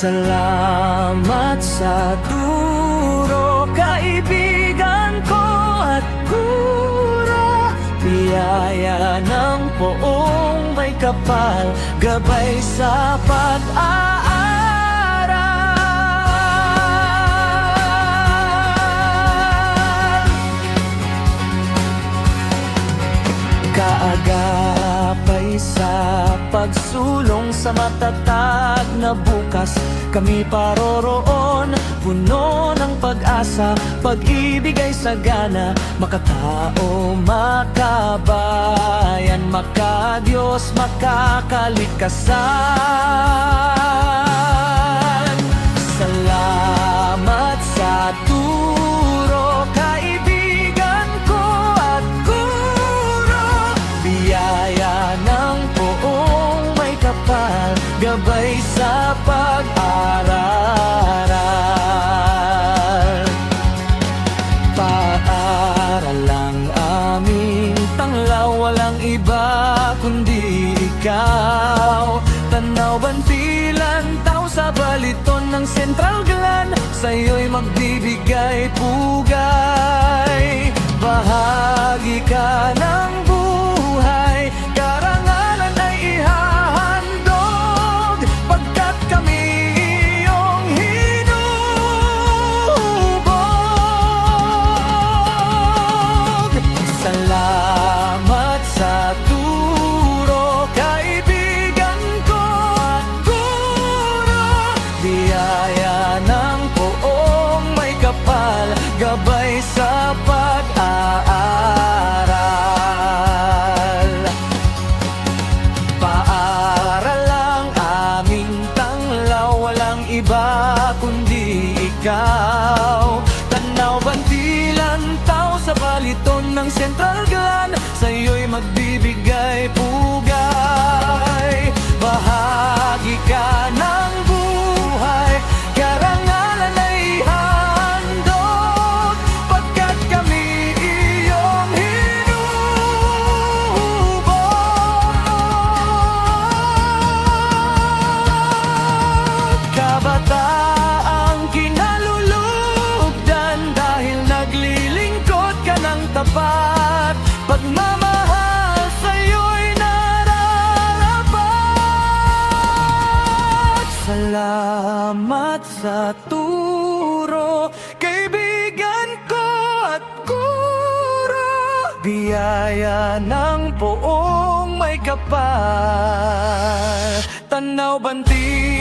Salamat sa turo, kaibigan ko at guro. Biyaya ng poong may kapal, gabay sa pag-aaral. Kaagapay sa pagsulong sa matatag na bukas, kami paroroon, puno ng pag-asa, pag-ibig ay sagana, makatao, makabayan, makadiyos, makakalikasan. Salamat sa turo, kaibigan ko at guro. Biyaya ng poong may kapal, gabay sa pag-aaral. Paaral ang aming tanglaw, walang iba kundi ikaw. Tanaw, Bantilan, Tao sa baliton ng Central Glan, sa'yo'y magbibigay pugay. Bahagi ka ng buhay, karangalan ay ihahandog, pagkat kami iyong hinubog. Salamat sa turo, kaibigan ko at guro. Biyaya ng poong may kapal, gabay sa pag-aaral. Paaral ang aming tanglaw, walang iba kundi ikaw. Tanaw, Bantilan, Tao sa baliton ng Central Glan, sa'yo'y magbibigay pugay. Bahagi ka ng buhay, karangalan ay handog, pagkat kami iyong hinubog. Kabataang kinalulugdan, dahil naglilingkod ka ng tapat, pagmamahal sa'yo'y nararapat. Salamat sa turo, kaibigan ko at guro. Biyaya ng poong may kapal, Tanaw, Bantilan,